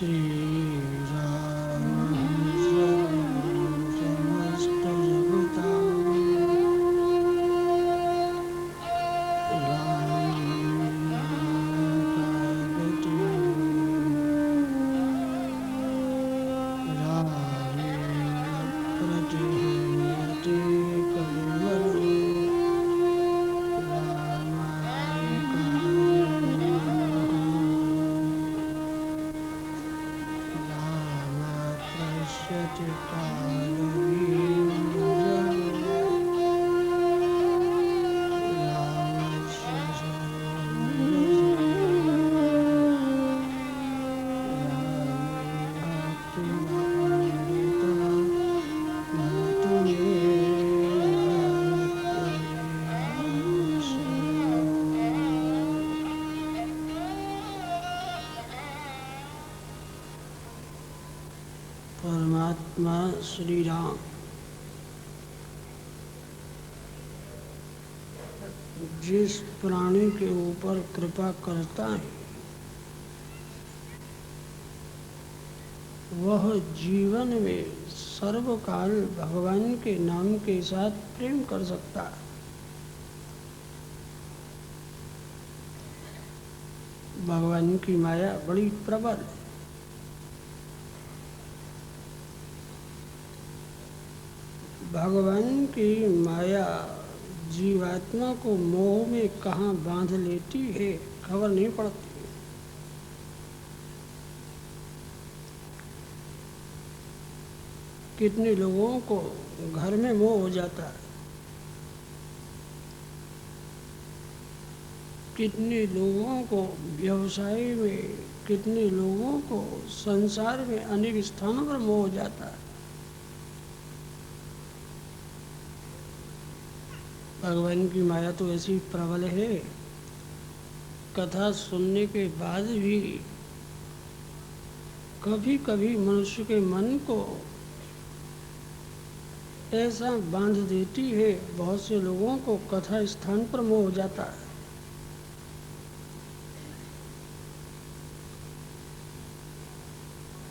श्री राम समस्त जगतां परमात्मा श्री राम जिस प्राणी के ऊपर कृपा करता है वह जीवन में सर्वकाल भगवान के नाम के साथ प्रेम कर सकता है। भगवान की माया बड़ी प्रबल है। भगवान की माया जीवात्मा को मोह में कहाँ बांध लेती है खबर नहीं पड़ती। कितने लोगों को घर में मोह हो जाता है, कितने लोगों को व्यवसाय में, कितने लोगों को संसार में अनेक स्थानों पर मोह हो जाता है। भगवान की माया तो ऐसी प्रबल है, कथा सुनने के बाद भी कभी कभी मनुष्य के मन को ऐसा बांध देती है। बहुत से लोगों को कथा स्थान पर मोह हो जाता है।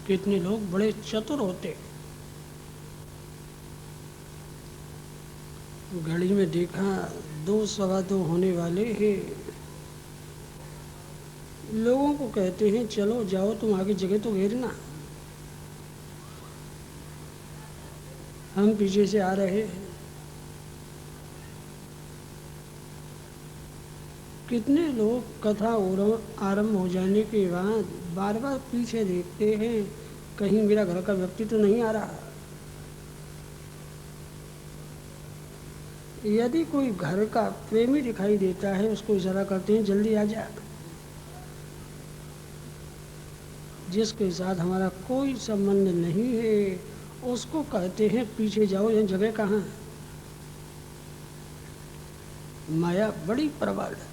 कितने लोग बड़े चतुर होते, घड़ी में देखा 2 सवा 2 होने वाले हैं, लोगों को कहते हैं चलो जाओ तुम आगे जगह तो घेरना, हम पीछे से आ रहे हैं। कितने लोग कथा आरंभ हो जाने के बाद बार बार पीछे देखते हैं कहीं मेरा घर का व्यक्ति तो नहीं आ रहा। यदि कोई घर का प्रेमी दिखाई देता है उसको इशारा करते हैं जल्दी आ जा। जिसके साथ हमारा कोई संबंध नहीं है उसको कहते हैं पीछे जाओ, यह जगह कहाँ है। माया बड़ी प्रबल है।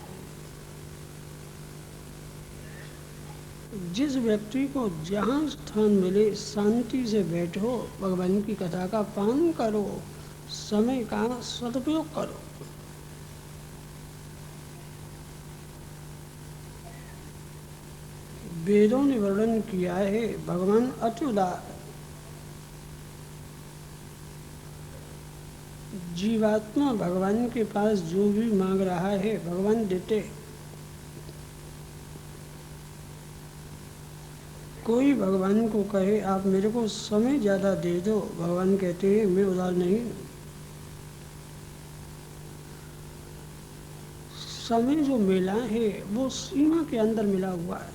जिस व्यक्ति को जहाँ स्थान मिले शांति से बैठो, भगवान की कथा का पान करो, समय का सदुपयोग करो। वेदों ने वर्णन किया है भगवान अति उदार, जीवात्मा भगवान के पास जो भी मांग रहा है भगवान देते। कोई भगवान को कहे आप मेरे को समय ज़्यादा दे दो, भगवान कहते हैं मैं उदार नहीं। समय जो मिला है वो सीमा के अंदर मिला हुआ है।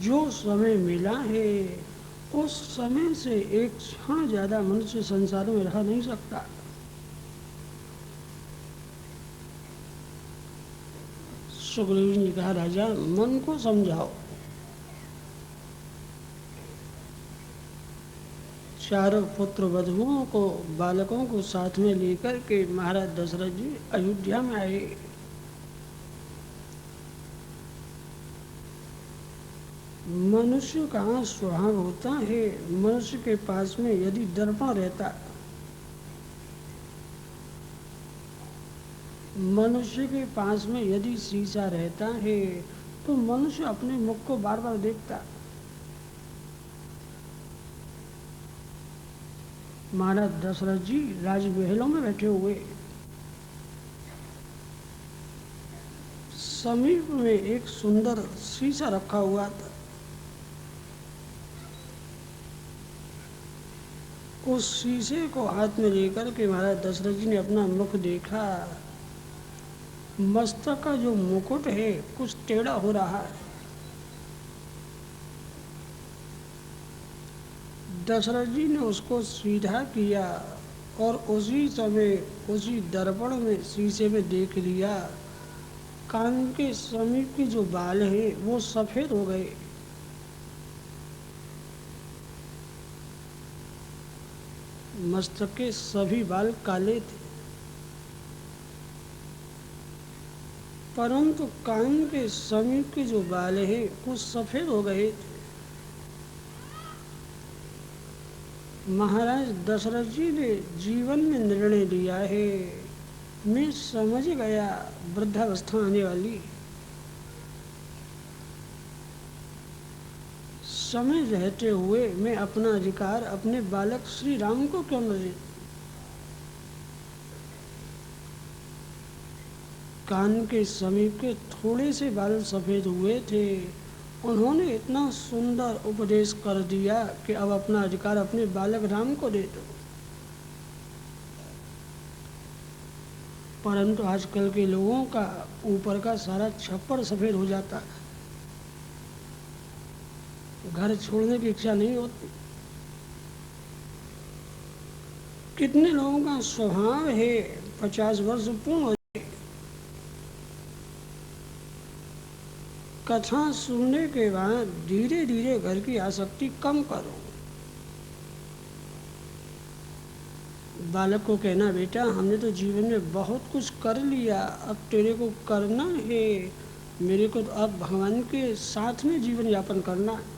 जो समय मिला है उस समय से एक क्षण ज़्यादा मनुष्य संसार में रह नहीं सकता। सुग्रीव जी ने कहा राजा मन को समझाओ। चारों पुत्र वधुओं को, बालकों को साथ में लेकर के महाराज दशरथ जी अयोध्या में आए। मनुष्य का स्वभाव होता है, मनुष्य के पास में यदि दर्पण रहता, मनुष्य के पास में यदि शीशा रहता है तो मनुष्य अपने मुख को बार बार देखता। महाराज दशरथ जी राजमहलों में बैठे हुए, समीप में एक सुंदर शीशा रखा हुआ था। उस शीशे को हाथ में लेकर के महाराज दशरथ जी ने अपना मुख देखा। मस्तक का जो मुकुट है कुछ टेढ़ा हो रहा है। दशरथ जी ने उसको सीधा किया और उसी समय उसी दर्पण में शीशे में देख लिया, कान के समीप के जो बाल हैं वो सफ़ेद हो गए। मस्तक के सभी बाल काले थे, परंतु कान के समीप के जो बाल हैं वो सफ़ेद हो गए थे। महाराज दशरथ जी ने जीवन में निर्णय लिया है, मैं समझ गया वृद्धावस्था आने वाली। समय रहते हुए मैं अपना अधिकार अपने बालक श्री राम को क्यों न दे। कान के समीप के थोड़े से बाल सफ़ेद हुए थे, उन्होंने इतना सुंदर उपदेश कर दिया कि अब अपना अधिकार अपने बालक राम को दे दो। परंतु आजकल के लोगों का ऊपर का सारा छप्पर सफ़ेद हो जाता है, घर छोड़ने की इच्छा नहीं होती। कितने लोगों का स्वभाव है 50 वर्ष पूर्ण हो जाए, कथा सुनने के बाद धीरे धीरे घर की आसक्ति कम करो। बालक को कहना, बेटा हमने तो जीवन में बहुत कुछ कर लिया, अब तेरे को करना है, मेरे को तो अब भगवान के साथ में जीवन यापन करना है।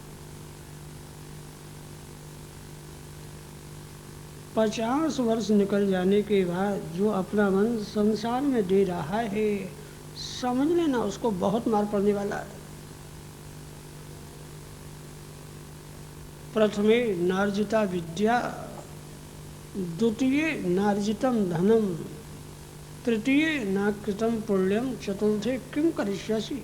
50 वर्ष निकल जाने के बाद जो अपना मन संसार में दे रहा है, समझ लेना उसको बहुत मार पड़ने वाला है। प्रथमे नार्जिता विद्या, द्वितीय नार्जितम धनम, तृतीय नाकृतम पुण्यम, चतुर्थे किम करिष्यसि।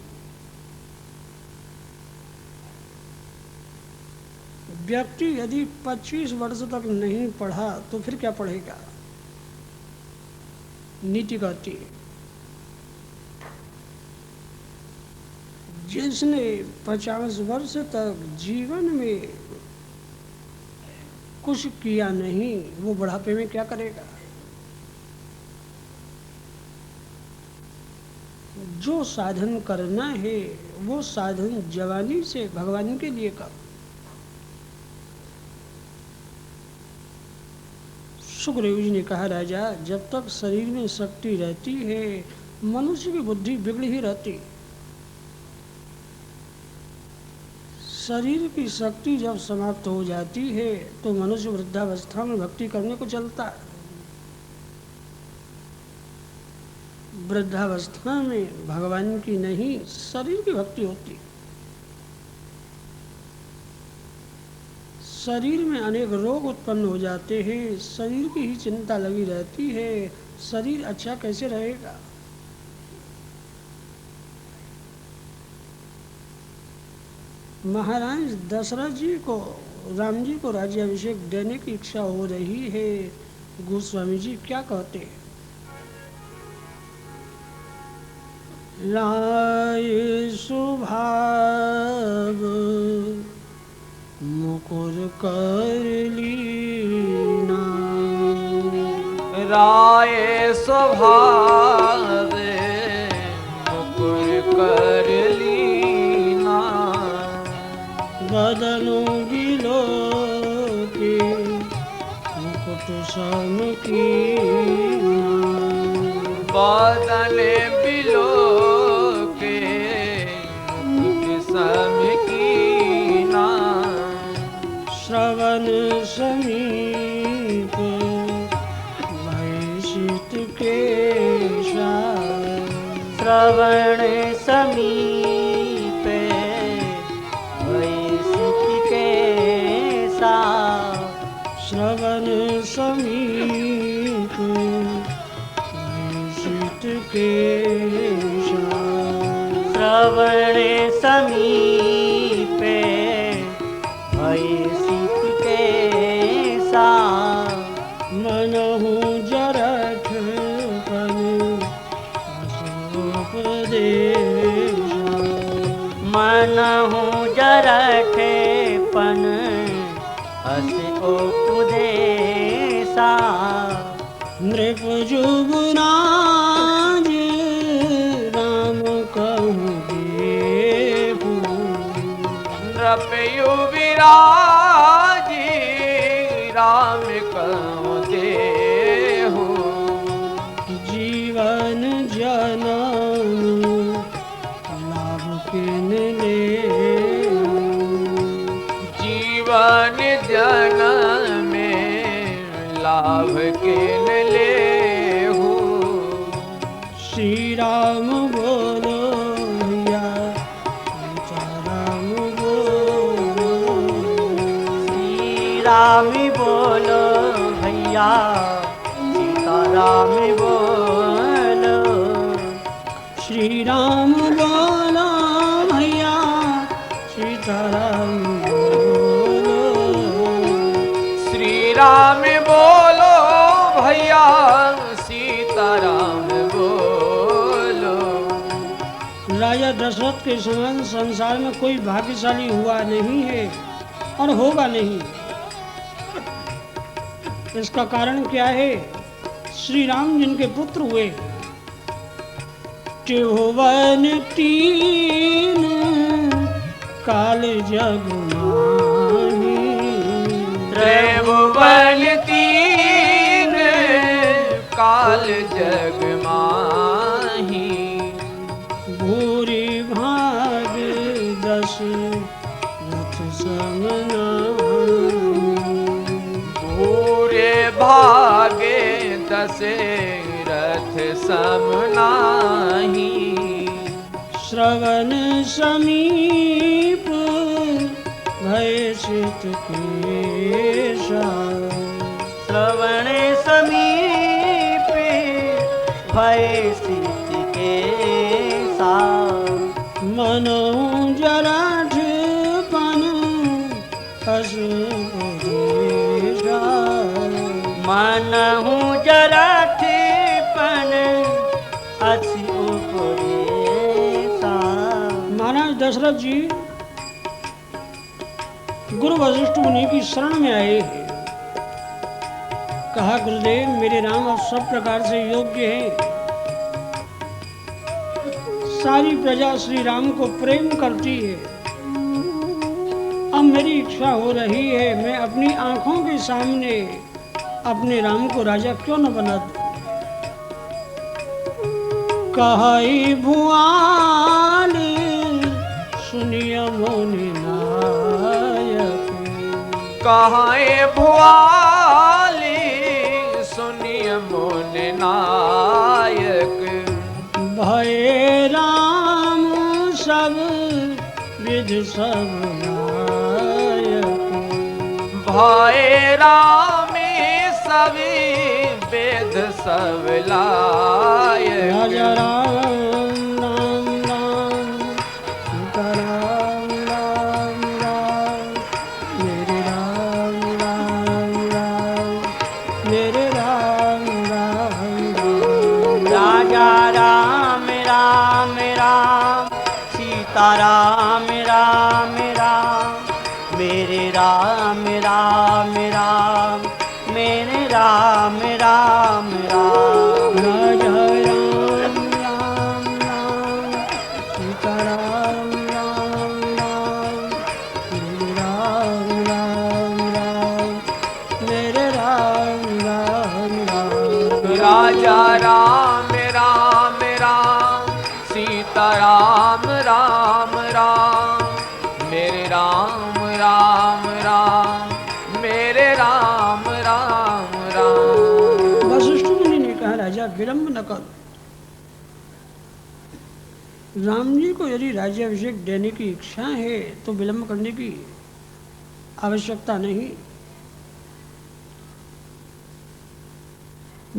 व्यक्ति यदि 25 वर्ष तक नहीं पढ़ा तो फिर क्या पढ़ेगा। नीति कहती है, जिसने 50 वर्ष तक जीवन में कुछ किया नहीं वो बुढ़ापे में क्या करेगा। जो साधन करना है वो साधन जवानी से भगवान के लिए कर। सुखदेव जी ने कहा, राजा जब तक शरीर में शक्ति रहती है मनुष्य की बुद्धि बिगड़ ही रहती। शरीर की शक्ति जब समाप्त हो जाती है तो मनुष्य वृद्धावस्था में भक्ति करने को चलता है। वृद्धावस्था में भगवान की नहीं शरीर की भक्ति होती। शरीर में अनेक रोग उत्पन्न हो जाते हैं, शरीर की ही चिंता लगी रहती है, शरीर अच्छा कैसे रहेगा। महाराज दशरथ जी को राम जी को राज्याभिषेक देने की इच्छा हो रही है। गोस्वामी जी क्या कहते हैं, लाए सुभाग मुकुर कर लीना, राय स्वभाव मुकुर कर लीना, बदनों गिलो के मुकुट सम कीना, बदन बिलो के मुकुट सम कीना, श्रवण समीप भय शीत केशा, समीपे भय सीत के सा मनहु जरठ पन उपदेशा मनहु जरठे पन अस उपदेशा नृप जुगराज राम कहूँ देहु नृपयु विराजी राम कहु देहु जीवन जनम लाभ किन ले जीवन जन्म में लाभ किन लेहु श्री राम बोलो भैया सीता राम बोलो श्री राम बोलो भैया सीता राम बोलो श्री राम बोलो भैया सीता राम बोलो श्री राम बोलो भैया सीताराम बोलो राजा दशरथ के समान संसार में कोई भाग्यशाली हुआ नहीं है और होगा नहीं। इसका कारण क्या है? श्री राम जिनके पुत्र हुए, त्रिभुवन तीन काल जग माही त्रिभुवन तीन काल जग माही भूरि भाग दस रथ समना पूरे भागे दशरथ समनाही श्रवण समीप भय सित केशा श्रवण समीप भय सीत के सा मनो जराठ पन हस उपदेशा मनहु जरठ पन असी उपदेशा महाराज दशरथ जी गुरु वशिष्ठ मुनि की शरण में आए हैं। कहा गुरुदेव मेरे राम अब सब प्रकार से योग्य हैं। सारी प्रजा श्री राम को प्रेम करती है। अब मेरी इच्छा हो रही है मैं अपनी आंखों के सामने अपने राम को राजा क्यों न बना दूं। कहाई भुआल सुनिय मोनि नायक कहाए भुआली सुनिय मुन नायक भय राम सब विध सब नायक भाई रामे सभी वेद सब लायक राजा राम राम राम सीता राम राम राम मेरे राम राम राम मेरे राम राम राम राजा राम राम राम सीता राम राम राम मेरे राम राम राम मेरे राम राम राम राजा राम राम राम सीता राम राम राम मेरे राम राम राम मेरे राम राम राम राजा राम राम राम सीता राम राम राम मेरे राम राम राम मेरे राम राम राम वशिष्ठ मुनि ने कहा राजा विलंब न कर। राम जी को यदि राज्याभिषेक देने की इच्छा है तो विलंब करने की आवश्यकता नहीं।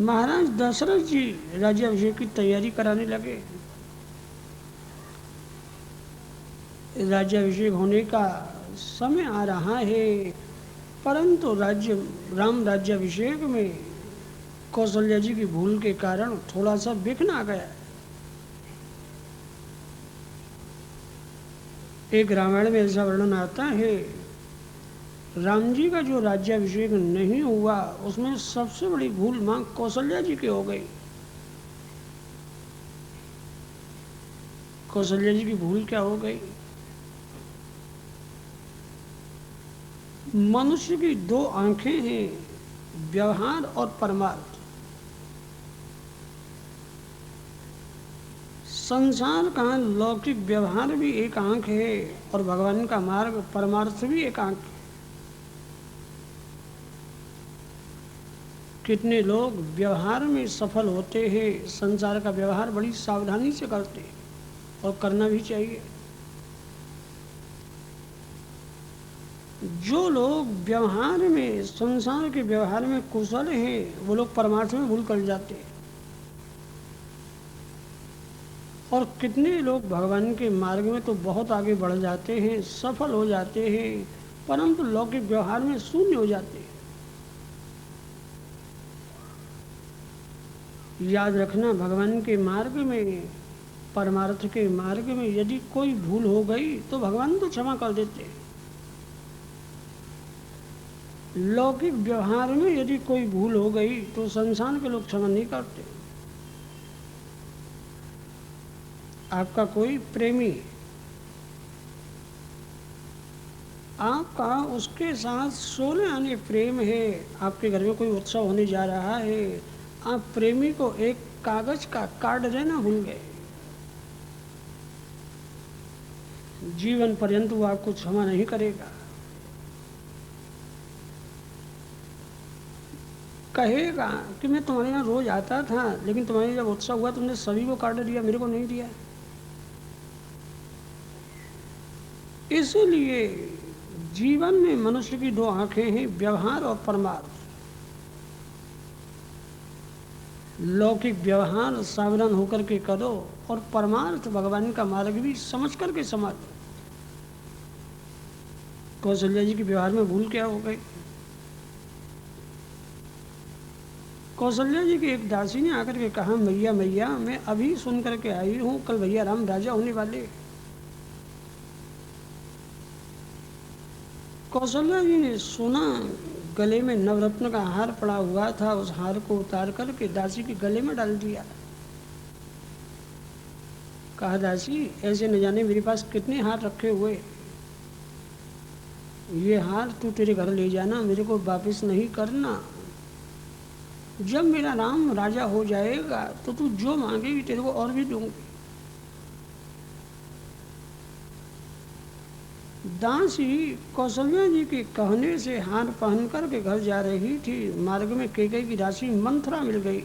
महाराज दशरथ जी राज्याभिषेक की तैयारी कराने लगे। राज्याभिषेक होने का समय आ रहा है, परंतु राम राज्याभिषेक में कौशल्या जी की भूल के कारण थोड़ा सा विघ्न आ गया। एक रामायण में ऐसा वर्णन आता है, राम जी का जो राज्याभिषेक नहीं हुआ उसमें सबसे बड़ी भूल मां कौशल्या जी की हो गई। कौशल्या जी की भूल क्या हो गई? मनुष्य की दो आंखें हैं, व्यवहार और परमार्थ। संसार का लौकिक व्यवहार भी एक आंख है और भगवान का मार्ग परमार्थ भी एक आंख है। कितने लोग व्यवहार में सफल होते हैं, संसार का व्यवहार बड़ी सावधानी से करते हैं और करना भी चाहिए। जो लोग व्यवहार में, संसार के व्यवहार में कुशल हैं, वो लोग परमार्थ में भूल कर जाते हैं। और कितने लोग भगवान के मार्ग में तो बहुत आगे बढ़ जाते हैं, सफल हो जाते हैं, परंतु लौकिक व्यवहार में शून्य हो जाते हैं। याद रखना, भगवान के मार्ग में, परमार्थ के मार्ग में यदि कोई भूल हो गई तो भगवान तो क्षमा कर देते हैं। लौकिक व्यवहार में यदि कोई भूल हो गई तो संसार के लोग क्षमा नहीं करते। आपका कोई प्रेमी, आपका उसके साथ सोने आने प्रेम है, आपके घर में कोई उत्सव होने जा रहा है, आप प्रेमी को एक कागज का कार्ड देना भूल गए, जीवन पर्यंत वो आपको क्षमा नहीं करेगा। कहेगा कि मैं तुम्हारे यहाँ रोज आता था, लेकिन तुम्हारे जब उत्सव हुआ तुमने सभी को कार्ड दिया, मेरे को नहीं दिया। इसलिए जीवन में मनुष्य की दो आंखें हैं, व्यवहार और परमार्थ। लौकिक व्यवहार सावधान होकर के करो और परमार्थ भगवान का मार्ग भी समझ करके समझ। कौशल्या जी के व्यवहार में भूल क्या हो गई? कौशल्या जी की एक दासी ने आकर के कहा, मैया मैया मैं अभी सुन करके आई हूँ, कल भैया राम राजा होने वाले। कौशल्या जी ने सुना, गले में नवरत्न का हार पड़ा हुआ था, उस हार को उतार करके दासी के गले में डाल दिया। कहा, दासी ऐसे न जाने मेरे पास कितने हार रखे हुए, ये हार तू तेरे घर ले जाना, मेरे को वापस नहीं करना। जब मेरा राम राजा हो जाएगा तो तू जो मांगेगी तेरे को और भी दूंगी। दासी कौशल्या जी के कहने से हार पहन करके घर जा रही थी, मार्ग में कैकेयी की दासी मंथरा मिल गई।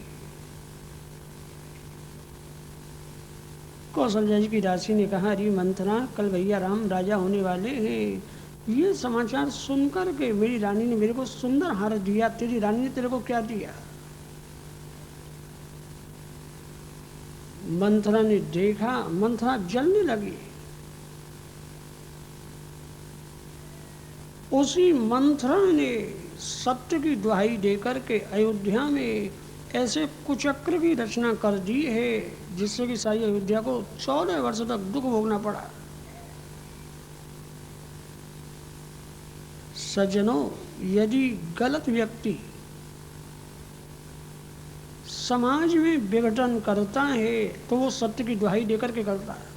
कौशल्या जी की दासी ने कहा, अरे मंथरा, कल भैया राम राजा होने वाले हैं, ये समाचार सुनकर के मेरी रानी ने मेरे को सुंदर हार दिया, तेरी रानी ने तेरे को क्या दिया? मंथरा ने देखा, मंथरा जलने लगी। उसी मंथरा ने सत्य की दुहाई देकर के अयोध्या में ऐसे कुचक्र की रचना कर दी है जिससे कि सारी अयोध्या को 14 वर्ष तक दुख भोगना पड़ा। सज्जनों, यदि गलत व्यक्ति समाज में विघटन करता है तो वो सत्य की दुहाई देकर के करता है।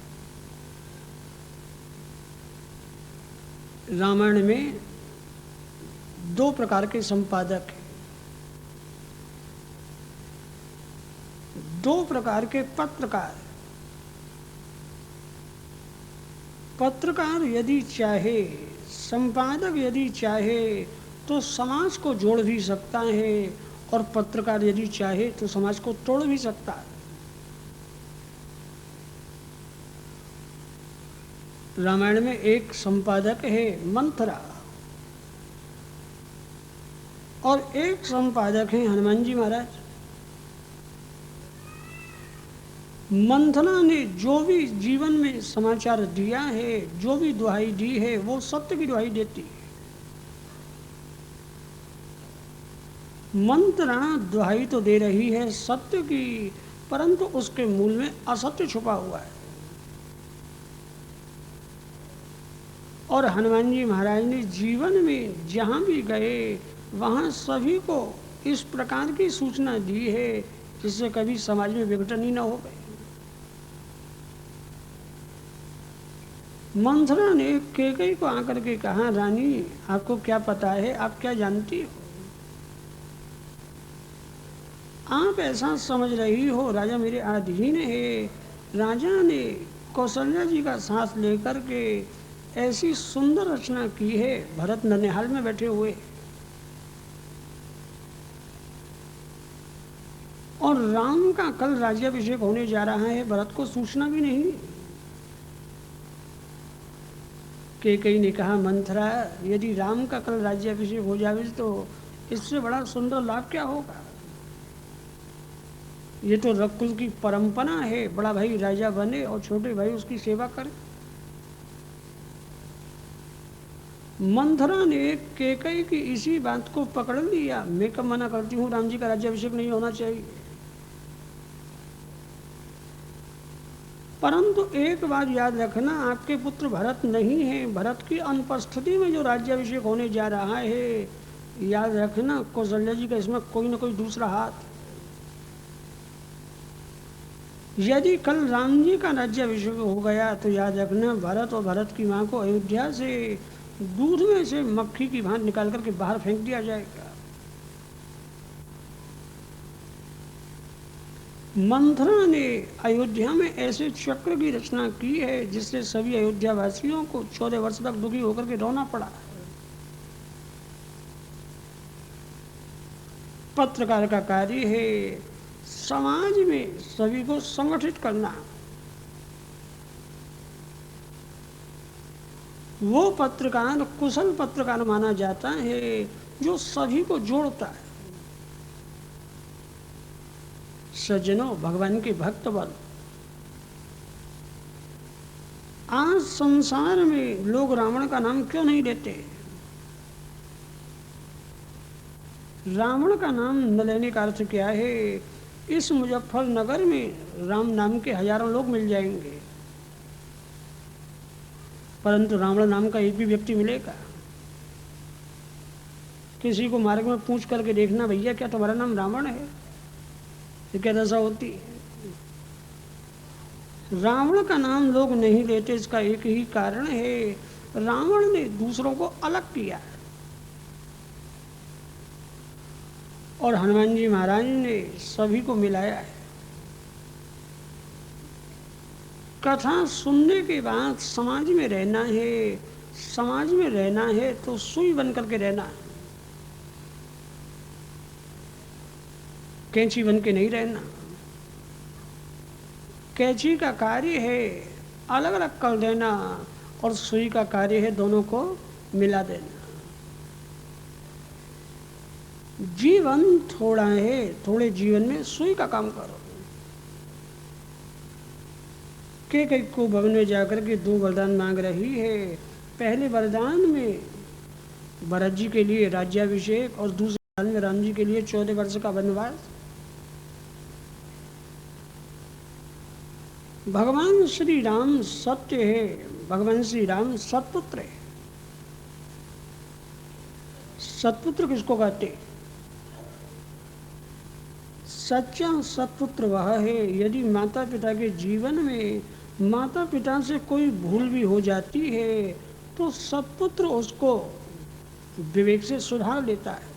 रामायण में दो प्रकार के संपादक हैं, दो प्रकार के पत्रकार। पत्रकार यदि चाहे, संपादक यदि चाहे तो समाज को जोड़ भी सकता है, और पत्रकार यदि चाहे तो समाज को तोड़ भी सकता है। रामायण में एक संपादक है मंथरा, और एक संपादक है हनुमान जी महाराज। मंथरा ने जो भी जीवन में समाचार दिया है, जो भी दुहाई दी है, वो सत्य की दुहाई देती है। मंथरा दुहाई तो दे रही है सत्य की, परंतु उसके मूल में असत्य छुपा हुआ है। और हनुमान जी महाराज ने जीवन में जहाँ भी गए वहाँ सभी को इस प्रकार की सूचना दी है जिससे कभी समाज में विघटन ही न हो गए। मंथरा ने कैकेयी को आकर के कहा, रानी आपको क्या पता है, आप क्या जानती हो? आप ऐसा समझ रही हो राजा मेरे अधीन है। राजा ने कौशल्या जी का साथ लेकर के ऐसी सुंदर रचना की है, भरत ननिहाल में बैठे हुए, और राम का कल राज्याभिषेक होने जा रहा है, भरत को सूचना भी नहीं। कैकेयी ने कहा, मंथरा यदि राम का कल राज्याभिषेक हो जाए तो इससे बड़ा सुंदर लाभ क्या होगा? ये तो रघुकुल की परंपरा है, बड़ा भाई राजा बने और छोटे भाई उसकी सेवा करे। मंथरा ने कैकेयी की इसी बात को पकड़ लिया, मैं कब मना करती हूँ, राम जी का राज्याभिषेक नहीं होना चाहिए। परंतु एक बात याद रखना, आपके पुत्र भरत नहीं है, भरत की अनुपस्थिति में जो राज्याभिषेक होने जा रहा है, याद रखना कौशल्या जी का इसमें कोई ना कोई दूसरा हाथ। यदि कल राम जी का राज्याभिषेक हो गया तो याद रखना भरत और भरत की मां को अयोध्या से दूध में से मक्खी की भांति निकाल करके बाहर फेंक दिया जाएगा। मंथरा ने अयोध्या में ऐसे चक्र की रचना की है जिससे सभी अयोध्या वासियों को 14 वर्ष तक दुखी होकर के रोना पड़ा। पत्रकार का कार्य है समाज में सभी को संगठित करना। वो पत्रकार कुशल पत्रकार माना जाता है जो सभी को जोड़ता है। सज्जनों, भगवान के भक्त बन, आज संसार में लोग रावण का नाम क्यों नहीं लेते? रावण का नाम न लेने का अर्थ क्या है? इस मुजफ्फरनगर में राम नाम के हजारों लोग मिल जाएंगे, परंतु रावण नाम का एक भी व्यक्ति मिलेगा? किसी को मार्ग में पूछ करके देखना, भैया क्या तुम्हारा नाम रावण है? ये क्या दशा होती है? रावण का नाम लोग नहीं लेते, इसका एक ही कारण है, रावण ने दूसरों को अलग किया और हनुमान जी महाराज ने सभी को मिलाया है। कथा सुनने के बाद समाज में रहना है, समाज में रहना है तो सुई बन करके रहना है, कैंची बन के नहीं रहना। कैंची का कार्य है अलग अलग कर देना और सुई का कार्य है दोनों को मिला देना। जीवन थोड़ा है, थोड़े जीवन में सुई का काम करो। कैकेयी को भवन में जाकर के 2 वरदान मांग रही है। पहले वरदान में भरत जी के लिए राज्याभिषेक और दूसरे वरदान में राम जी के लिए 14 वर्ष का वनवास। भगवान श्री राम सत्य है, भगवान श्री राम सत्पुत्र है। सत्पुत्र किसको कहते? सच्चा सत्पुत्र वह है यदि माता पिता के जीवन में माता पिता से कोई भूल भी हो जाती है तो सत्पुत्र उसको विवेक से सुधार लेता है।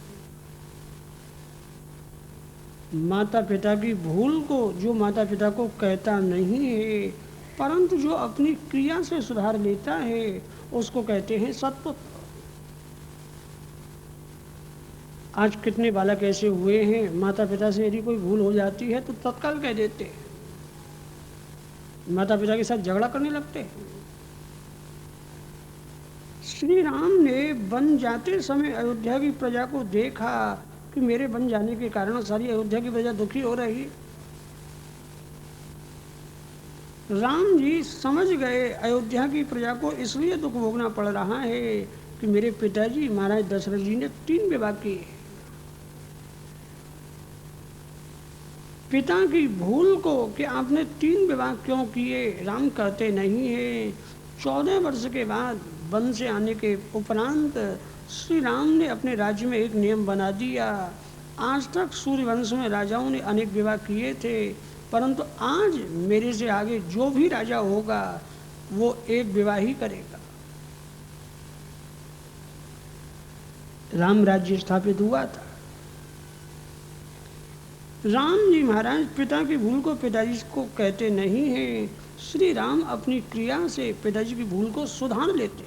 माता पिता की भूल को जो माता पिता को कहता नहीं है परंतु जो अपनी क्रिया से सुधार लेता है उसको कहते हैं सत्पुत्र। आज कितने बालक ऐसे हुए हैं, माता पिता से यदि कोई भूल हो जाती है तो तत्काल कह देते हैं, माता पिता के साथ झगड़ा करने लगते हैं। श्री राम ने बन जाते समय अयोध्या की प्रजा को देखा कि मेरे बन जाने के कारण सारी अयोध्या की प्रजा दुखी हो रही। राम जी समझ गए अयोध्या की प्रजा को इसलिए दुख भोगना पड़ रहा है कि मेरे पिताजी महाराज दशरथ जी ने 3 विवाह किए। पिता की भूल को कि आपने 3 विवाह क्यों किए राम कहते नहीं है। 14 वर्ष के बाद वन से आने के उपरांत श्री राम ने अपने राज्य में एक नियम बना दिया। आज तक सूर्यवंश में राजाओं ने अनेक विवाह किए थे, परंतु आज मेरे से आगे जो भी राजा होगा वो एक विवाह ही करेगा। राम राज्य स्थापित हुआ था। राम जी महाराज पिता की भूल को पिताजी को कहते नहीं हैं। श्री राम अपनी क्रिया से पिताजी की भूल को सुधार लेते।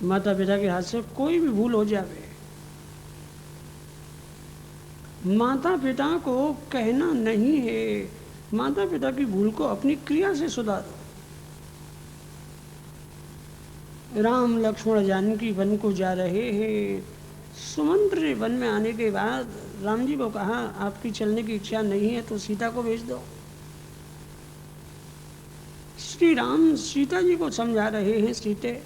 माता पिता के हाथ से कोई भी भूल हो जावे, माता पिता को कहना नहीं है, माता पिता की भूल को अपनी क्रिया से सुधारो। राम लक्ष्मण जानकी वन को जा रहे हैं। सुमंत्र ने वन में आने के बाद राम जी को कहा, आपकी चलने की इच्छा नहीं है तो सीता को भेज दो। श्री राम सीता जी को समझा रहे हैं, सीते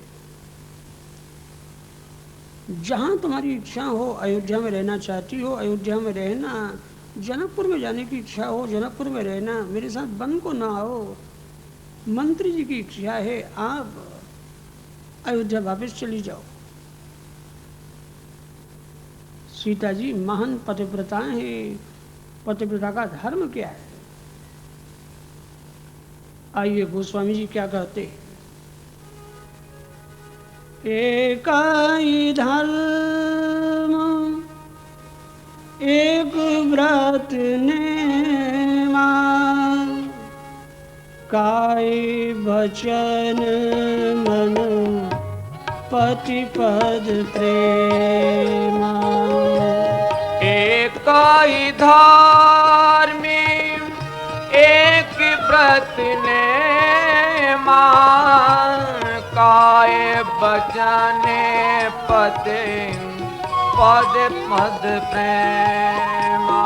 जहाँ तुम्हारी इच्छा हो, अयोध्या में रहना चाहती हो अयोध्या में रहना, जनकपुर में जाने की इच्छा हो जनकपुर में रहना, मेरे साथ वन को ना आओ। मंत्री जी की इच्छा है आप अयोध्या वापस चली जाओ। सीता जी महान पतिव्रता हैं। पतिव्रता का धर्म क्या है? आइए गोस्वामी जी क्या कहते हैं। एक ही धर्म एक व्रत नेमा, काय वचन मन पति पद प्रेमा। एक ही धर्म एक व्रत नेमा, काय बचने पद पद पद प्रेमा।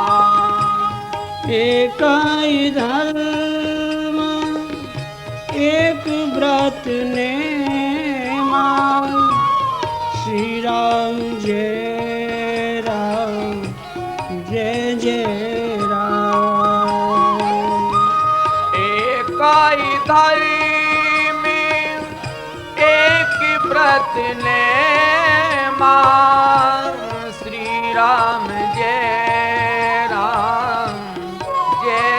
एक ही धर्म एक व्रत नेमा, श्री राम जय राम जय जय राम। एक ही धर्म एक व्रत नेमा, श्री राम जय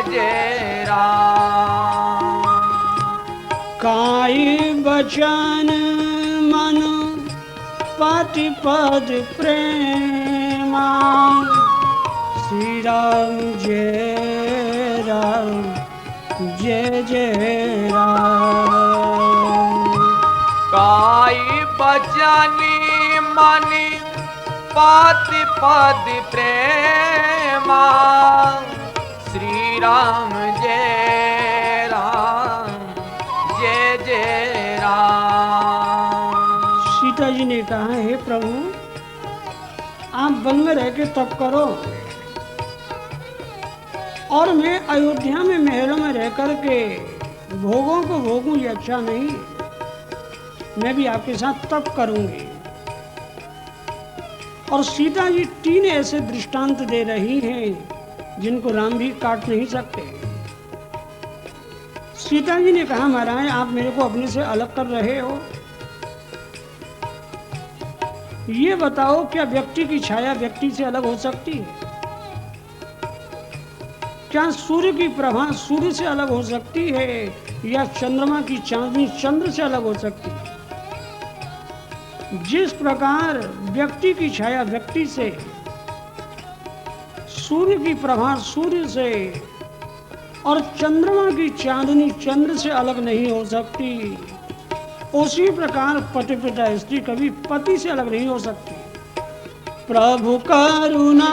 जय राम। काई बचन मन पति पद प्रेमा, श्री राम जय जय राम। काई बचनी मनि पाति पद प्रेमा, श्री राम जय राम। सीता जी ने कहा, हे प्रभु आप वन में रह के तप करो और मैं अयोध्या में महलों में रह कर के भोगों को भोगूं, ये अच्छा नहीं। मैं भी आपके साथ तप करूंगी। और सीता जी 3 ऐसे दृष्टांत दे रही हैं जिनको राम भी काट नहीं सकते। सीता जी ने कहा, महाराज आप मेरे को अपने से अलग कर रहे हो, ये बताओ क्या व्यक्ति की छाया व्यक्ति से अलग हो सकती है? क्या सूर्य की प्रभा सूर्य से अलग हो सकती है या चंद्रमा की चांदनी चंद्र से अलग हो सकती है? जिस प्रकार व्यक्ति की छाया व्यक्ति से, सूर्य की प्रभा सूर्य से और चंद्रमा की चांदनी चंद्र से अलग नहीं हो सकती, उसी प्रकार पतिव्रता स्त्री कभी पति से अलग नहीं हो सकती। प्रभु करुणामयी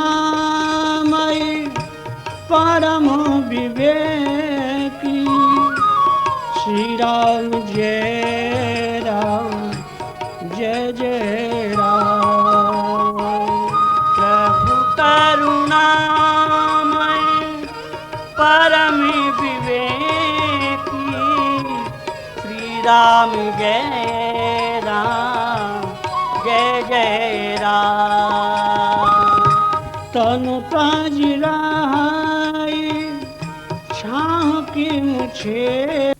परम विवेकी, श्री राम जय जय राम। प्रभु करुणामय परम राम जय राम जय जय राम। तनु ताज रहाई छाह की मुझे